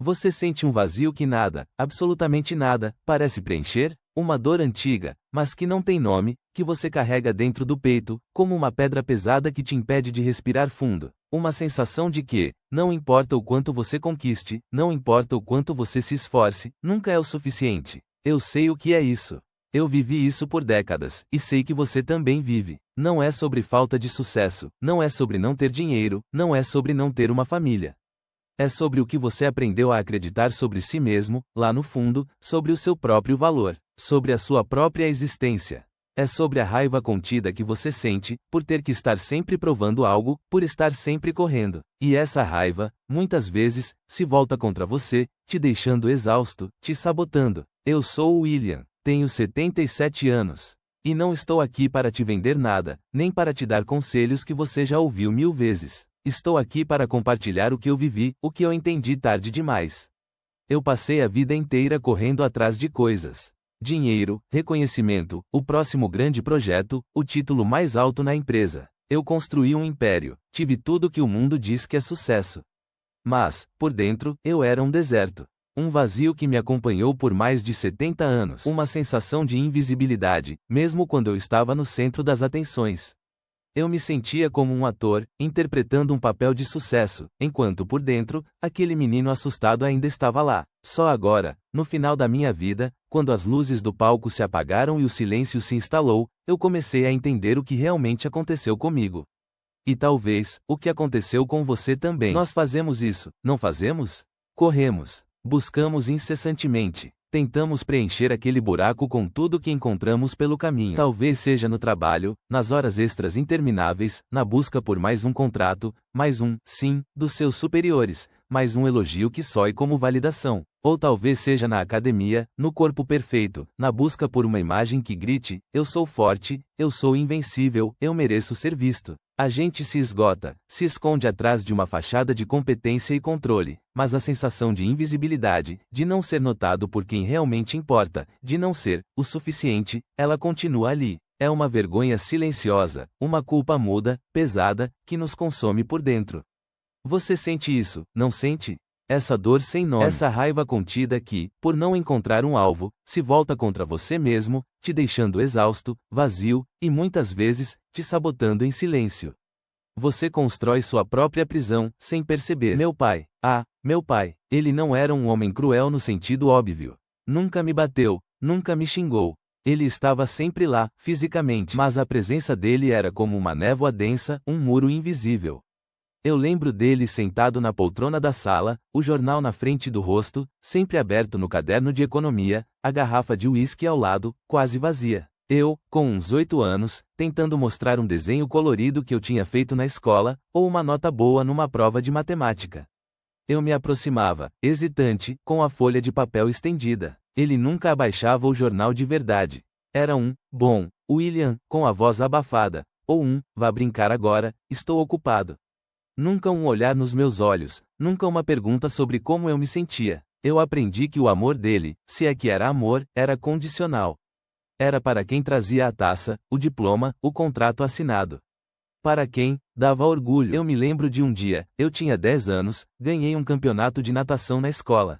Você sente um vazio que nada, absolutamente nada, parece preencher? Uma dor antiga, mas que não tem nome, que você carrega dentro do peito, como uma pedra pesada que te impede de respirar fundo. Uma sensação de que, não importa o quanto você conquiste, não importa o quanto você se esforce, nunca é o suficiente. Eu sei o que é isso. Eu vivi isso por décadas, e sei que você também vive. Não é sobre falta de sucesso, não é sobre não ter dinheiro, não é sobre não ter uma família. É sobre o que você aprendeu a acreditar sobre si mesmo, lá no fundo, sobre o seu próprio valor, sobre a sua própria existência. É sobre a raiva contida que você sente, por ter que estar sempre provando algo, por estar sempre correndo. E essa raiva, muitas vezes, se volta contra você, te deixando exausto, te sabotando. Eu sou o William, tenho 77 anos. E não estou aqui para te vender nada, nem para te dar conselhos que você já ouviu 1000 vezes. Estou aqui para compartilhar o que eu vivi, o que eu entendi tarde demais. Eu passei a vida inteira correndo atrás de coisas. Dinheiro, reconhecimento, o próximo grande projeto, o título mais alto na empresa. Eu construí um império, tive tudo que o mundo diz que é sucesso. Mas, por dentro, eu era um deserto. Um vazio que me acompanhou por mais de 70 anos. Uma sensação de invisibilidade, mesmo quando eu estava no centro das atenções. Eu me sentia como um ator, interpretando um papel de sucesso, enquanto por dentro, aquele menino assustado ainda estava lá. Só agora, no final da minha vida, quando as luzes do palco se apagaram e o silêncio se instalou, eu comecei a entender o que realmente aconteceu comigo. E talvez, o que aconteceu com você também. Nós fazemos isso, não fazemos? Corremos. Buscamos incessantemente. Tentamos preencher aquele buraco com tudo que encontramos pelo caminho. Talvez seja no trabalho, nas horas extras intermináveis, na busca por mais um contrato, mais um sim dos seus superiores, mais um elogio que soe como validação. Ou talvez seja na academia, no corpo perfeito, na busca por uma imagem que grite: eu sou forte, eu sou invencível, eu mereço ser visto. A gente se esgota, se esconde atrás de uma fachada de competência e controle, mas a sensação de invisibilidade, de não ser notado por quem realmente importa, de não ser o suficiente, ela continua ali. É uma vergonha silenciosa, uma culpa muda, pesada, que nos consome por dentro. Você sente isso, não sente? Essa dor sem nome, essa raiva contida que, por não encontrar um alvo, se volta contra você mesmo, te deixando exausto, vazio, e muitas vezes, te sabotando em silêncio. Você constrói sua própria prisão, sem perceber. Meu pai, ele não era um homem cruel no sentido óbvio. Nunca me bateu, nunca me xingou. Ele estava sempre lá, fisicamente, mas a presença dele era como uma névoa densa, um muro invisível. Eu lembro dele sentado na poltrona da sala, o jornal na frente do rosto, sempre aberto no caderno de economia, a garrafa de uísque ao lado, quase vazia. Eu, com uns 8 anos, tentando mostrar um desenho colorido que eu tinha feito na escola, ou uma nota boa numa prova de matemática. Eu me aproximava, hesitante, com a folha de papel estendida. Ele nunca abaixava o jornal de verdade. Era um, bom, William, com a voz abafada, ou um, vá brincar agora, estou ocupado. Nunca um olhar nos meus olhos, nunca uma pergunta sobre como eu me sentia. Eu aprendi que o amor dele, se é que era amor, era condicional. Era para quem trazia a taça, o diploma, o contrato assinado. Para quem, dava orgulho. Eu me lembro de um dia, eu tinha 10 anos, ganhei um campeonato de natação na escola.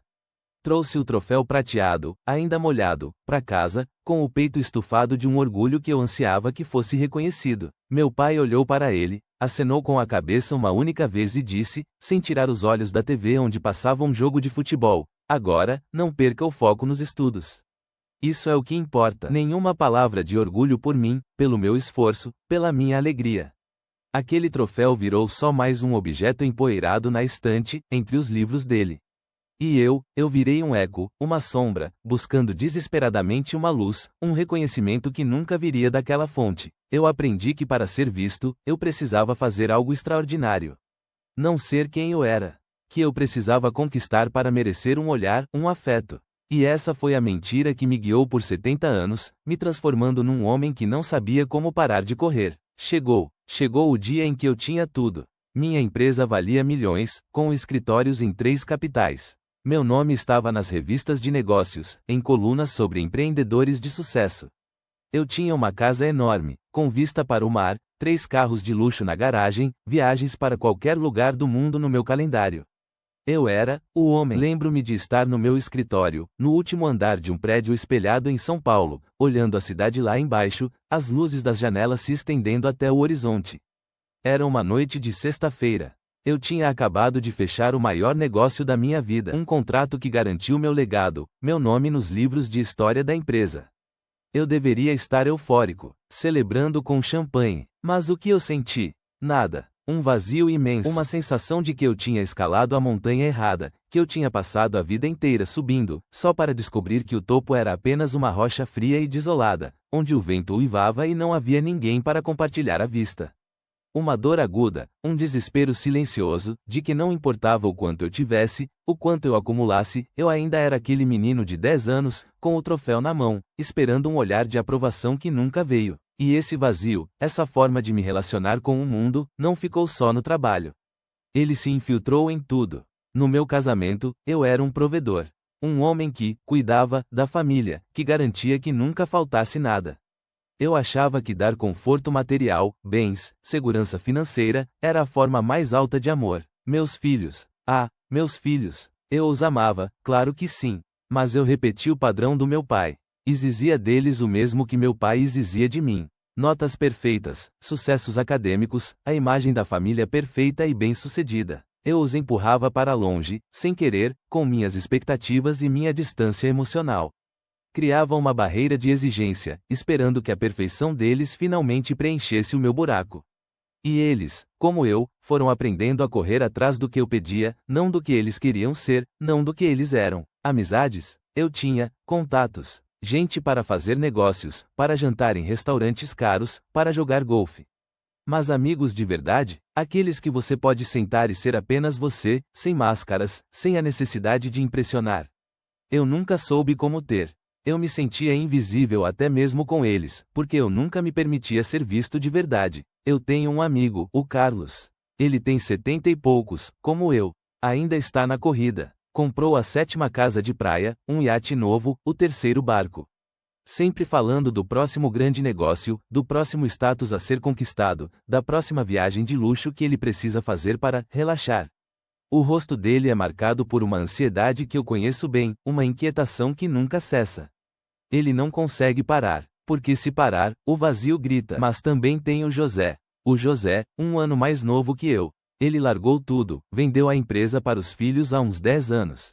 Trouxe o troféu prateado, ainda molhado, para casa, com o peito estufado de um orgulho que eu ansiava que fosse reconhecido. Meu pai olhou para ele, acenou com a cabeça uma única vez e disse, sem tirar os olhos da TV onde passava um jogo de futebol: agora, não perca o foco nos estudos. Isso é o que importa. Nenhuma palavra de orgulho por mim, pelo meu esforço, pela minha alegria. Aquele troféu virou só mais um objeto empoeirado na estante, entre os livros dele. E eu virei um eco, uma sombra, buscando desesperadamente uma luz, um reconhecimento que nunca viria daquela fonte. Eu aprendi que para ser visto, eu precisava fazer algo extraordinário. Não ser quem eu era. Que eu precisava conquistar para merecer um olhar, um afeto. E essa foi a mentira que me guiou por 70 anos, me transformando num homem que não sabia como parar de correr. Chegou o dia em que eu tinha tudo. Minha empresa valia milhões, com escritórios em 3 capitais. Meu nome estava nas revistas de negócios, em colunas sobre empreendedores de sucesso. Eu tinha uma casa enorme, com vista para o mar, 3 carros de luxo na garagem, viagens para qualquer lugar do mundo no meu calendário. Eu era o homem. Lembro-me de estar no meu escritório, no último andar de um prédio espelhado em São Paulo, olhando a cidade lá embaixo, as luzes das janelas se estendendo até o horizonte. Era uma noite de sexta-feira. Eu tinha acabado de fechar o maior negócio da minha vida, um contrato que garantiu meu legado, meu nome nos livros de história da empresa. Eu deveria estar eufórico, celebrando com champanhe, mas o que eu senti? Nada. Um vazio imenso, uma sensação de que eu tinha escalado a montanha errada, que eu tinha passado a vida inteira subindo, só para descobrir que o topo era apenas uma rocha fria e desolada, onde o vento uivava e não havia ninguém para compartilhar a vista. Uma dor aguda, um desespero silencioso, de que não importava o quanto eu tivesse, o quanto eu acumulasse, eu ainda era aquele menino de 10 anos, com o troféu na mão, esperando um olhar de aprovação que nunca veio. E esse vazio, essa forma de me relacionar com o mundo, não ficou só no trabalho. Ele se infiltrou em tudo. No meu casamento, eu era um provedor. Um homem que cuidava da família, que garantia que nunca faltasse nada. Eu achava que dar conforto material, bens, segurança financeira, era a forma mais alta de amor. Meus filhos. Meus filhos. Eu os amava, claro que sim. Mas eu repeti o padrão do meu pai. Exigia deles o mesmo que meu pai exigia de mim. Notas perfeitas, sucessos acadêmicos, a imagem da família perfeita e bem-sucedida. Eu os empurrava para longe, sem querer, com minhas expectativas e minha distância emocional. Criava uma barreira de exigência, esperando que a perfeição deles finalmente preenchesse o meu buraco. E eles, como eu, foram aprendendo a correr atrás do que eu pedia, não do que eles queriam ser, não do que eles eram. Amizades? Eu tinha, contatos. Gente para fazer negócios, para jantar em restaurantes caros, para jogar golfe. Mas amigos de verdade? Aqueles que você pode sentar e ser apenas você, sem máscaras, sem a necessidade de impressionar. Eu nunca soube como ter. Eu me sentia invisível até mesmo com eles, porque eu nunca me permitia ser visto de verdade. Eu tenho um amigo, o Carlos. Ele tem 70 e poucos, como eu. Ainda está na corrida. Comprou a 7ª casa de praia, um iate novo, o 3º barco. Sempre falando do próximo grande negócio, do próximo status a ser conquistado, da próxima viagem de luxo que ele precisa fazer para relaxar. O rosto dele é marcado por uma ansiedade que eu conheço bem, uma inquietação que nunca cessa. Ele não consegue parar, porque se parar, o vazio grita. Mas também tem o José. O José, 1 ano mais novo que eu. Ele largou tudo, vendeu a empresa para os filhos há uns 10 anos.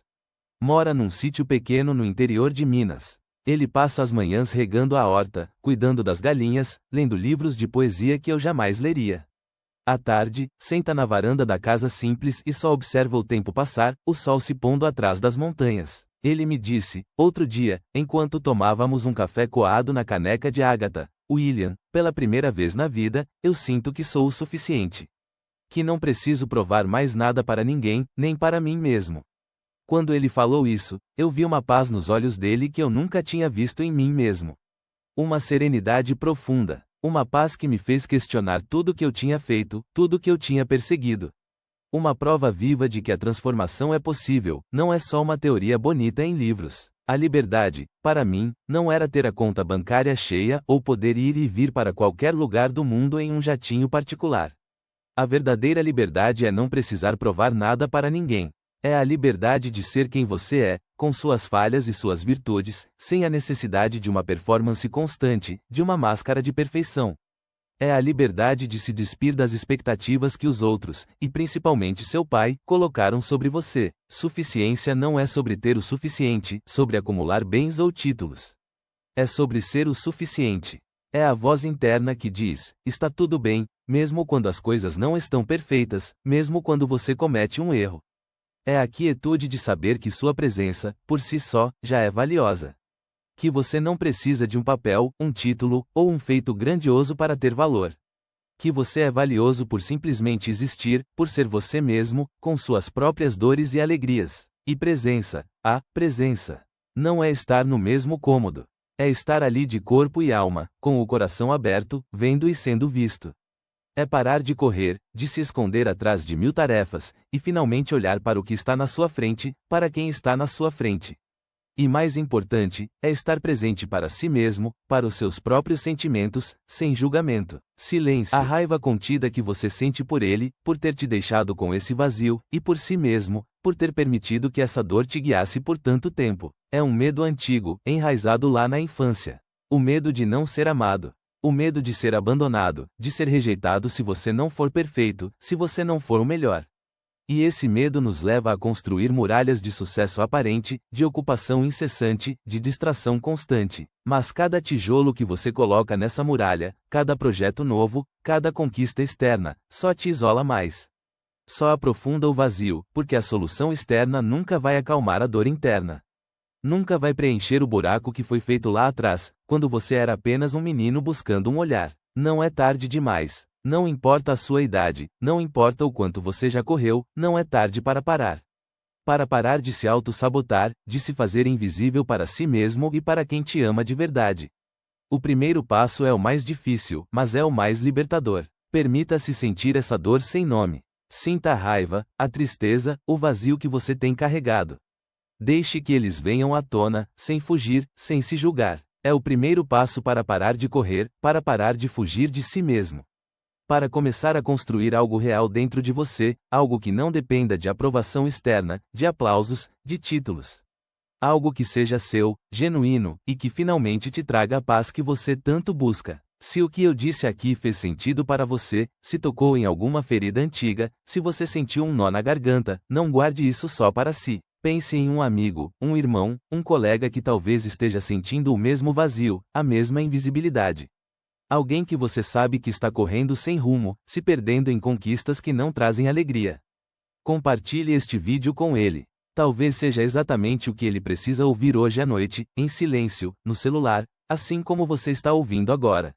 Mora num sítio pequeno no interior de Minas. Ele passa as manhãs regando a horta, cuidando das galinhas, lendo livros de poesia que eu jamais leria. À tarde, senta na varanda da casa simples e só observa o tempo passar, o sol se pondo atrás das montanhas. Ele me disse, outro dia, enquanto tomávamos um café coado na caneca de Ágata: William, pela primeira vez na vida, eu sinto que sou o suficiente. Que não preciso provar mais nada para ninguém, nem para mim mesmo. Quando ele falou isso, eu vi uma paz nos olhos dele que eu nunca tinha visto em mim mesmo. Uma serenidade profunda. Uma paz que me fez questionar tudo que eu tinha feito, tudo que eu tinha perseguido. Uma prova viva de que a transformação é possível, não é só uma teoria bonita em livros. A liberdade, para mim, não era ter a conta bancária cheia ou poder ir e vir para qualquer lugar do mundo em um jatinho particular. A verdadeira liberdade é não precisar provar nada para ninguém. É a liberdade de ser quem você é, com suas falhas e suas virtudes, sem a necessidade de uma performance constante, de uma máscara de perfeição. É a liberdade de se despir das expectativas que os outros, e principalmente seu pai, colocaram sobre você. Suficiência não é sobre ter o suficiente, sobre acumular bens ou títulos. É sobre ser o suficiente. É a voz interna que diz: está tudo bem, mesmo quando as coisas não estão perfeitas, mesmo quando você comete um erro. É a quietude de saber que sua presença, por si só, já é valiosa. Que você não precisa de um papel, um título, ou um feito grandioso para ter valor. Que você é valioso por simplesmente existir, por ser você mesmo, com suas próprias dores e alegrias. E presença, a presença, não é estar no mesmo cômodo. É estar ali de corpo e alma, com o coração aberto, vendo e sendo visto. É parar de correr, de se esconder atrás de 1000 tarefas, e finalmente olhar para o que está na sua frente, para quem está na sua frente. E mais importante, é estar presente para si mesmo, para os seus próprios sentimentos, sem julgamento. Silêncio. A raiva contida que você sente por ele, por ter te deixado com esse vazio, e por si mesmo, por ter permitido que essa dor te guiasse por tanto tempo. É um medo antigo, enraizado lá na infância. O medo de não ser amado. O medo de ser abandonado, de ser rejeitado se você não for perfeito, se você não for o melhor. E esse medo nos leva a construir muralhas de sucesso aparente, de ocupação incessante, de distração constante. Mas cada tijolo que você coloca nessa muralha, cada projeto novo, cada conquista externa, só te isola mais. Só aprofunda o vazio, porque a solução externa nunca vai acalmar a dor interna. Nunca vai preencher o buraco que foi feito lá atrás, quando você era apenas um menino buscando um olhar. Não é tarde demais. Não importa a sua idade, não importa o quanto você já correu, não é tarde para parar. Para parar de se auto-sabotar, de se fazer invisível para si mesmo e para quem te ama de verdade. O primeiro passo é o mais difícil, mas é o mais libertador. Permita-se sentir essa dor sem nome. Sinta a raiva, a tristeza, o vazio que você tem carregado. Deixe que eles venham à tona, sem fugir, sem se julgar. É o primeiro passo para parar de correr, para parar de fugir de si mesmo. Para começar a construir algo real dentro de você, algo que não dependa de aprovação externa, de aplausos, de títulos. Algo que seja seu, genuíno, e que finalmente te traga a paz que você tanto busca. Se o que eu disse aqui fez sentido para você, se tocou em alguma ferida antiga, se você sentiu um nó na garganta, não guarde isso só para si. Pense em um amigo, um irmão, um colega que talvez esteja sentindo o mesmo vazio, a mesma invisibilidade. Alguém que você sabe que está correndo sem rumo, se perdendo em conquistas que não trazem alegria. Compartilhe este vídeo com ele. Talvez seja exatamente o que ele precisa ouvir hoje à noite, em silêncio, no celular, assim como você está ouvindo agora.